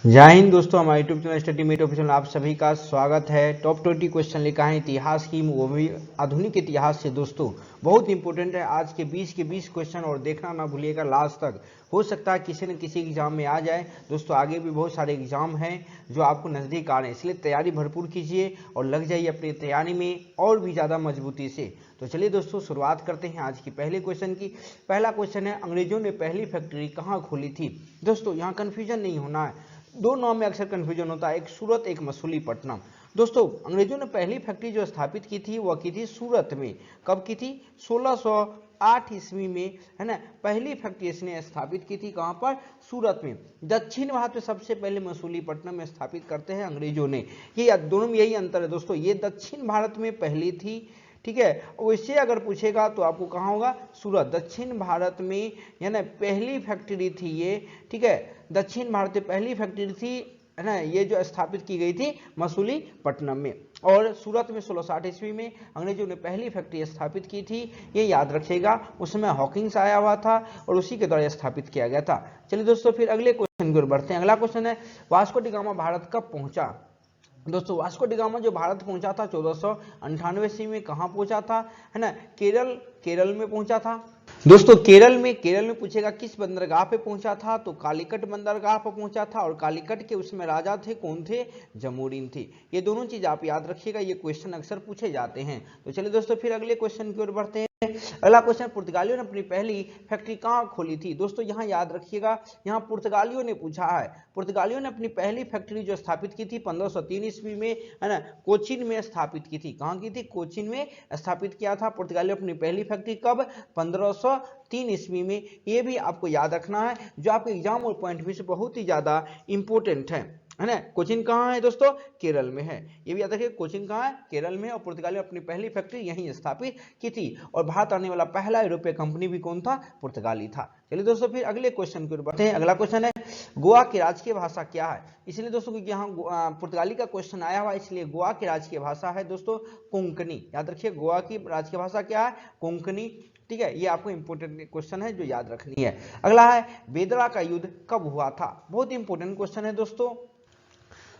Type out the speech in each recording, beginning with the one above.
जय हिंद दोस्तों, हमारे YouTube channel Study Mate Official में आप सभी का स्वागत है। टॉप 20 क्वेश्चन लिखा है इतिहास की, वो भी आधुनिक इतिहास से। दोस्तों बहुत इंपॉर्टेंट है आज के 20 क्वेश्चन, और देखना ना भूलिएगा लास्ट तक। हो सकता है किसी न किसी एग्जाम में आ जाए। दोस्तों आगे भी बहुत सारे एग्जाम हैं जो आपको नज़दीक आ रहे हैं, इसलिए तैयारी भरपूर कीजिए और लग जाइए अपनी तैयारी में और भी ज़्यादा मजबूती से। तो चलिए दोस्तों शुरुआत करते हैं आज की पहले क्वेश्चन की। पहला क्वेश्चन है, अंग्रेजों ने पहली फैक्ट्री कहाँ खोली थी। दोस्तों यहाँ कन्फ्यूजन नहीं होना है, दो नाम में अक्सर कंफ्यूजन होता है, एक सूरत एक मसूलीपट्टनम। दोस्तों अंग्रेजों ने पहली फैक्ट्री जो स्थापित की थी वह की थी सूरत में। कब की थी? 1608 ईस्वी में, है ना। पहली फैक्ट्री इसने स्थापित की थी कहां पर? सूरत में। दक्षिण भारत में सबसे पहले मसूलीपट्टनम में स्थापित करते हैं अंग्रेजों ने। ये दोनों में यही अंतर है दोस्तों, ये दक्षिण भारत में पहली थी, ठीक है। वैसे अगर पूछेगा तो आपको कहाँ होगा? सूरत। दक्षिण भारत में यानी पहली फैक्ट्री थी ये, ठीक है। दक्षिण भारत में पहली फैक्ट्री थी, है ना, ये जो स्थापित की गई थी मसूलीपट्टनम में। और सूरत में 1660 ईस्वी में अंग्रेजों ने पहली फैक्ट्री स्थापित की थी, ये याद रखिएगा। उस समय हॉकिंस आया हुआ था और उसी के द्वारा स्थापित किया गया था। चलिए दोस्तों फिर अगले क्वेश्चन की ओर बढ़ते हैं। अगला क्वेश्चन है, वास्को डी गामा भारत कब पहुंचा। दोस्तों वास्को डी गामा जो भारत पहुंचा था 1498 ईस्वी में, कहां पहुंचा था? है ना, केरल में पहुंचा था। दोस्तों केरल में पूछेगा किस बंदरगाह पे पहुंचा था, तो कालीकट बंदरगाह पर पहुंचा था। और कालीकट के उसमें राजा थे, कौन थे? जमोरिन थे। ये दोनों चीज आप याद रखिएगा, ये क्वेश्चन अक्सर पूछे जाते हैं। तो चलिए दोस्तों फिर अगले क्वेश्चन की ओर बढ़ते हैं। अगला क्वेश्चन, पुर्तगालियों ने अपनी पहली फैक्ट्री कहां खोली थी। दोस्तों यहां याद रखिएगा, यहां पुर्तगालियों ने पूछा है। पुर्तगालियों ने अपनी पहली फैक्ट्री जो स्थापित की थी 1503 ईस्वी में, है ना, कोचीन में स्थापित की थी। कहां की थी? कोचीन में स्थापित किया था पुर्तगालियों अपनी पहली फैक्ट्री। कब? 1503 ईस्वी में। ये भी आपको याद रखना है, जो आपके एग्जाम और पॉइंट भी से बहुत ही ज्यादा इंपॉर्टेंट है ना। कोचीन कहाँ है दोस्तों? केरल में है। ये भी याद रखिए, कोचीन कहाँ है? केरल में। और पुर्तगाल ने अपनी पहली फैक्ट्री यहीं स्थापित की थी। और भारत आने वाला पहला यूरोपीय कंपनी भी कौन था? पुर्तगाली था। चलिए दोस्तों फिर अगले क्वेश्चन की ओर बढ़ते हैं। अगला क्वेश्चन है, गोवा की राजकीय भाषा क्या है। इसलिए दोस्तों क्योंकि यहाँ पुर्तगाली का क्वेश्चन आया हुआ, इसलिए गोवा की राजकीय भाषा है दोस्तों कोंकणी। याद रखिए, गोवा की राजकीय भाषा क्या है? कोंकणी, ठीक है। ये आपको इंपोर्टेंट क्वेश्चन है जो याद रखनी है। अगला है, बेदरा का युद्ध कब हुआ था। बहुत इंपोर्टेंट क्वेश्चन है दोस्तों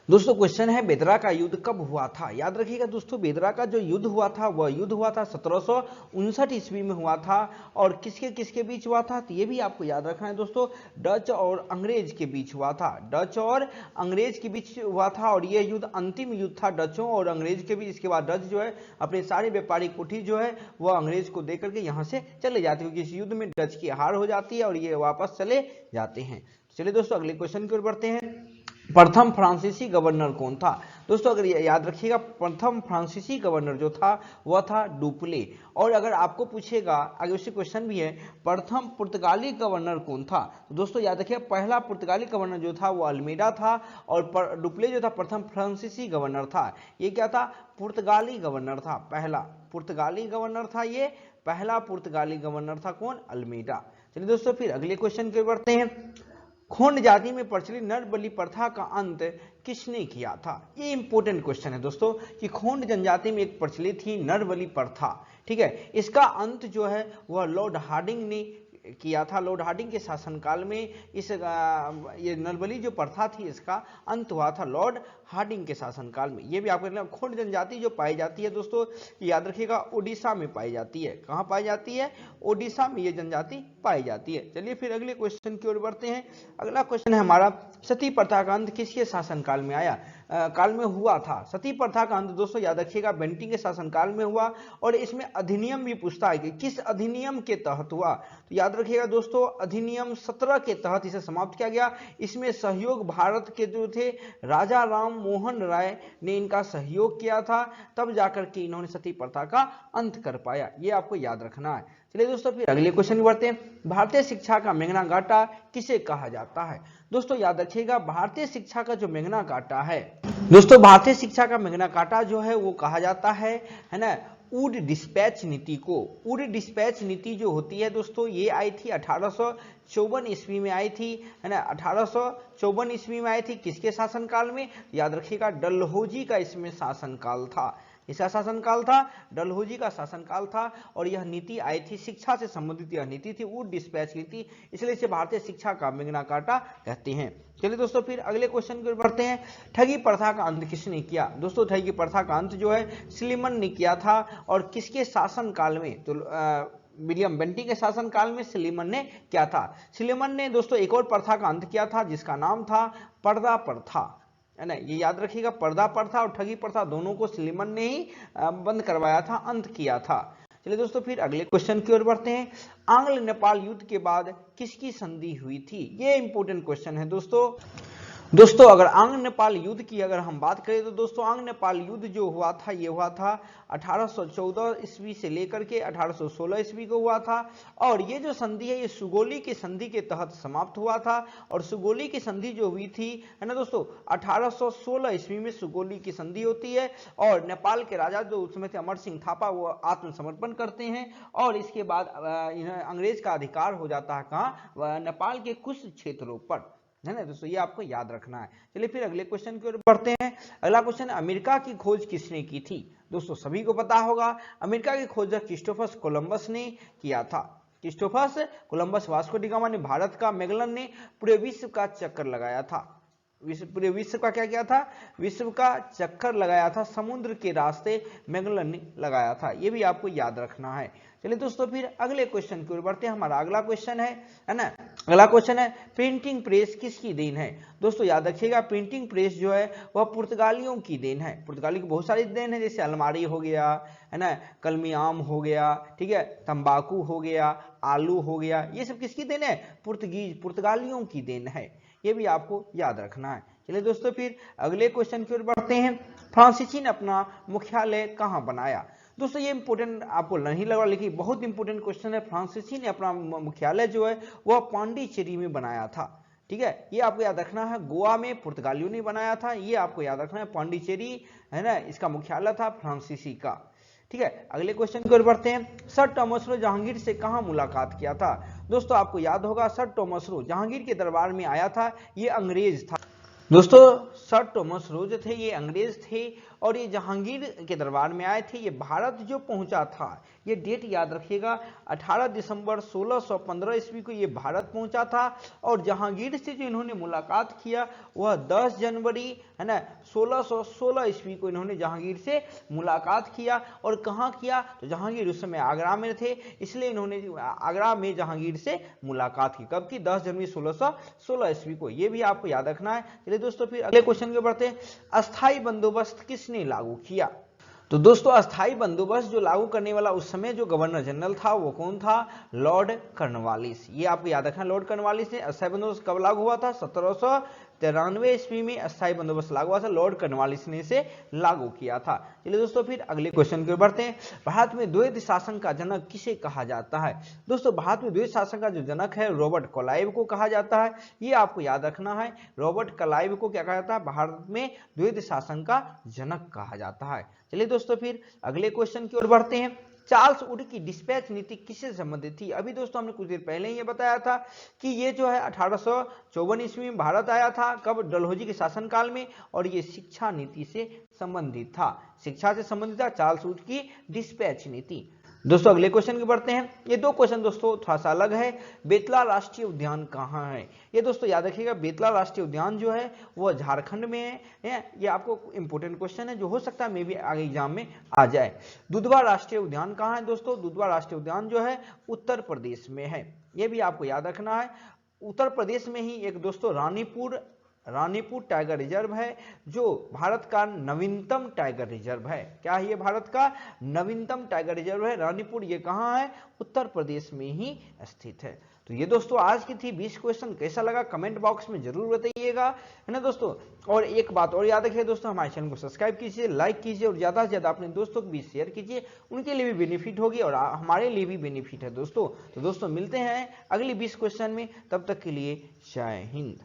क्वेश्चन है, बेदरा का युद्ध कब हुआ था। याद रखिएगा दोस्तों, बेदरा का जो युद्ध हुआ था वह युद्ध हुआ था 1759 ईस्वी में हुआ था। और किसके किसके बीच हुआ था, तो ये भी आपको याद रखना है दोस्तों, डच और अंग्रेज के बीच हुआ था। डच और अंग्रेज के बीच हुआ था, और यह युद्ध अंतिम युद्ध था डचों और अंग्रेज के बीच। इसके बाद डच जो है अपने सारी व्यापारिक कोठी जो है वह अंग्रेज को देकर के यहाँ से चले जाते हैं, क्योंकि इस युद्ध में डच की हार हो जाती है और ये वापस चले जाते हैं। चलिए दोस्तों अगले क्वेश्चन की ओर बढ़ते हैं। प्रथम फ्रांसीसी गवर्नर कौन था। दोस्तों अगर याद रखिएगा, प्रथम फ्रांसीसी गवर्नर जो था वह था डुप्ले। और अगर आपको पूछेगा, आगे उससे क्वेश्चन भी है, प्रथम पुर्तगाली गवर्नर कौन था, तो दोस्तों याद रखिए पहला पुर्तगाली गवर्नर जो था वो अल्मेडा था। और डुप्ले जो था प्रथम फ्रांसीसी गवर्नर था। ये क्या था? पुर्तगाली गवर्नर था, पहला पुर्तगाली गवर्नर था ये। पहला पुर्तगाली गवर्नर था कौन? अल्मेडा। चलिए दोस्तों फिर अगले क्वेश्चन की ओर बढ़ते हैं। खोंड जाति में प्रचलित नर बलि प्रथा का अंत किसने किया था। ये इंपॉर्टेंट क्वेश्चन है दोस्तों, कि खोंड जनजाति में एक प्रचलित थी नर बलि प्रथा, ठीक है। इसका अंत जो है वह लॉर्ड हार्डिंग ने किया था। लॉर्ड हार्डिंग के शासनकाल में ये नरबली जो प्रथा थी इसका अंत हुआ था लॉर्ड हार्डिंग के शासनकाल में। ये भी आपको खोंड जनजाति जो पाई जाती है दोस्तों, याद रखिएगा उड़ीसा में पाई जाती है। कहाँ पाई जाती है? ओडिशा में ये जनजाति पाई जाती है। चलिए फिर अगले क्वेश्चन की ओर बढ़ते हैं। अगला क्वेश्चन है हमारा, सती प्रथा का अंत किसके शासनकाल में आया, काल में हुआ था। सती प्रथा का अंत दोस्तों याद रखिएगा बेंटिंग के शासनकाल में हुआ। और इसमें अधिनियम भी पूछता है कि किस अधिनियम के तहत हुआ, तो याद रखिएगा दोस्तों अधिनियम 17 के तहत इसे समाप्त किया गया। इसमें सहयोग भारत के जो थे राजा राम मोहन राय ने इनका सहयोग किया था, तब जाकर के इन्होंने सती प्रथा का अंत कर पाया। ये आपको याद रखना है। चलिए दोस्तों फिर अगले क्वेश्चन बढ़ते हैं। भारतीय शिक्षा का मैग्ना कार्टा किसे कहा जाता है। दोस्तों याद रखिएगा, भारतीय शिक्षा का जो मैग्ना कार्टा है दोस्तों, भारतीय शिक्षा का मैग्ना कार्टा जो है वो कहा जाता है ना, वुड डिस्पैच नीति को। वुड डिस्पैच नीति जो होती है दोस्तों, ये आई थी 1854 ईस्वी में आई थी, है ना। 1854 ईस्वी में आई थी, किसके शासनकाल में? याद रखिएगा डलहौजी का इसमें शासनकाल था। इसका शासनकाल था, डलहौजी का शासनकाल था, और यह नीति आई थी शिक्षा से संबंधित यह नीति थी, वुड डिस्पैच नीति, इसलिए इसे भारतीय शिक्षा का मैग्ना कार्टा कहते हैं। चलिए दोस्तों फिर अगले क्वेश्चन की ओर बढ़ते हैं। ठगी प्रथा का अंत किसने किया? दोस्तों ठगी प्रथा का अंत जो है स्लीमन ने किया था, और किसके शासन काल में? तो विलियम बेंटिंग के शासन काल में स्लीमन ने किया था। स्लीमन ने दोस्तों एक और प्रथा का अंत किया था जिसका नाम था पर्दा प्रथा, है ना, ये याद रखिएगा। पर्दा प्रथा और ठगी प्रथा दोनों को स्लीमन ने ही बंद करवाया था, अंत किया था। चलिए दोस्तों फिर अगले क्वेश्चन की ओर बढ़ते हैं। आंग्ल नेपाल युद्ध के बाद किसकी संधि हुई थी? ये इंपॉर्टेंट क्वेश्चन है दोस्तों अगर आंग्ल नेपाल युद्ध की अगर हम बात करें तो दोस्तों आंग्ल नेपाल युद्ध जो हुआ था ये हुआ था 1814 ईस्वी से लेकर के 1816 ईस्वी को हुआ था, और ये जो संधि है ये सुगौली की संधि के तहत समाप्त हुआ था। और सुगौली की संधि जो हुई थी, है ना दोस्तों, 1816 ईस्वी में सुगौली की संधि होती है, और नेपाल के राजा जो उस समय थे अमर सिंह थापा वो आत्मसमर्पण करते हैं, और इसके बाद अंग्रेज का अधिकार हो जाता है कहाँ? नेपाल के कुछ क्षेत्रों पर, है ना दोस्तों, ये आपको याद रखना है। चलिए फिर अगले क्वेश्चन की ओर बढ़ते हैं। अगला क्वेश्चन, अमेरिका की खोज किसने की थी? दोस्तों सभी को पता होगा अमेरिका की खोज क्रिस्टोफर कोलंबस ने किया था। Christopher Columbus Vasco D gamma ने भारत का, मैगलन ने पूरे विश्व का चक्कर लगाया था। पूरे विश्व का क्या किया था? विश्व का चक्कर लगाया था, समुद्र के रास्ते मैगलन ने लगाया था, ये भी आपको याद रखना है। चलिए दोस्तों फिर अगले क्वेश्चन की ओर बढ़ते हैं। हमारा अगला क्वेश्चन है ना, अगला क्वेश्चन है प्रिंटिंग प्रेस किसकी देन है? दोस्तों याद रखिएगा प्रिंटिंग प्रेस जो है वह पुर्तगालियों की देन है। पुर्तगाली की बहुत सारी देन है, जैसे अलमारी हो गया, है ना, कलमी आम हो गया, ठीक है, तंबाकू हो गया, आलू हो गया, ये सब किसकी देन है? पुर्तगालियों की देन है, ये भी आपको याद रखना है। चलिए दोस्तों फिर अगले क्वेश्चन की ओर बढ़ते हैं। फ्रांसीसी ने अपना मुख्यालय कहाँ बनाया? दोस्तों ये इंपोर्टेंट आपको नहीं लगा, लेकिन बहुत इंपोर्टेंट क्वेश्चन है। फ्रांसीसी ने अपना मुख्यालय जो है वह पांडिचेरी में बनाया था, ठीक है, ये आपको याद रखना है। गोवा में पुर्तगालियों ने बनाया था, ये आपको याद रखना है। पांडिचेरी, है ना, इसका मुख्यालय था फ्रांसीसी का, ठीक है। अगले क्वेश्चन की ओर बढ़ते हैं। सर टॉमस रो जहांगीर से कहाँ मुलाकात किया था? दोस्तों आपको याद होगा सर टॉमस रो जहांगीर के दरबार में आया था, ये अंग्रेज था। दोस्तों सर टॉमस रो जो थे ये अंग्रेज थे, और ये जहांगीर के दरबार में आए थे। ये भारत जो पहुंचा था, ये डेट याद रखिएगा, 18 दिसंबर 1615 ईस्वी को ये भारत पहुंचा था। और जहांगीर से जो इन्होंने मुलाकात किया वह 10 जनवरी, है ना, 1616 ईस्वी को इन्होंने जहांगीर से मुलाकात किया। और कहाँ किया? तो जहांगीर उस समय आगरा में थे, इसलिए इन्होंने आगरा में जहांगीर से मुलाकात की। कब की? 10 जनवरी 1616 ईस्वी को, ये भी आपको याद रखना है। चलिए दोस्तों फिर अगले क्वेश्चन के बढ़ते हैं। अस्थाई बंदोबस्त किसने लागू किया? तो दोस्तों अस्थाई बंदोबस्त जो लागू करने वाला उस समय जो गवर्नर जनरल था वो कौन था? लॉर्ड कॉर्नवालिस, ये आपको याद रखना। लॉर्ड कॉर्नवालिस ने अस्थाई बंदोबस्त कब लागू हुआ था? 1793 ईस्वी में अस्थाई बंदोबस्त लागू हुआ था, लॉर्ड कॉर्नवालिस ने इसे लागू किया था। चलिए दोस्तों फिर अगले क्वेश्चन की ओर बढ़ते हैं। भारत में द्वैध शासन का जनक किसे कहा जाता है? दोस्तों भारत में द्वैध शासन का जो जनक है रॉबर्ट क्लाइव को कहा जाता है, ये आपको याद रखना है। रॉबर्ट क्लाइव को क्या कहा जाता है? भारत में द्वैध शासन का जनक कहा जाता है। चलिए दोस्तों फिर अगले क्वेश्चन की ओर बढ़ते हैं। चार्ल्स वुड की डिस्पैच नीति किससे संबंधित थी? अभी दोस्तों हमने कुछ देर पहले ही ये बताया था कि ये जो है 1854 ईस्वी में भारत आया था। कब? डलहौजी के शासनकाल में, और ये शिक्षा नीति से संबंधित था। शिक्षा से संबंधित था चार्ल्स वुड की डिस्पैच नीति। दोस्तों अगले क्वेश्चन की बढ़ते हैं। ये दो क्वेश्चन दोस्तों थोड़ा सा अलग है। बेतला राष्ट्रीय उद्यान कहाँ है? ये दोस्तों याद रखिएगा बेतला राष्ट्रीय उद्यान जो है वो झारखंड में है। ये आपको इंपॉर्टेंट क्वेश्चन है जो हो सकता है मे भी आगे एग्जाम में आ जाए। दुधवा राष्ट्रीय उद्यान कहाँ है? दोस्तों दुधवा राष्ट्रीय उद्यान जो है उत्तर प्रदेश में है, ये भी आपको याद रखना है। उत्तर प्रदेश में ही एक दोस्तों रानीपुर टाइगर रिजर्व है, जो भारत का नवीनतम टाइगर रिजर्व है। क्या है ये? भारत का नवीनतम टाइगर रिजर्व है रानीपुर। ये कहाँ है? उत्तर प्रदेश में ही स्थित है। तो ये दोस्तों आज की थी 20 क्वेश्चन। कैसा लगा कमेंट बॉक्स में जरूर बताइएगा, है ना दोस्तों। और एक बात और याद रखिए दोस्तों, हमारे चैनल को सब्सक्राइब कीजिए, लाइक कीजिए, और ज्यादा से ज्यादा अपने दोस्तों को भी शेयर कीजिए, उनके लिए भी बेनिफिट होगी और हमारे लिए भी बेनिफिट है दोस्तों। तो दोस्तों मिलते हैं अगली 20 क्वेश्चन में, तब तक के लिए जय हिंद।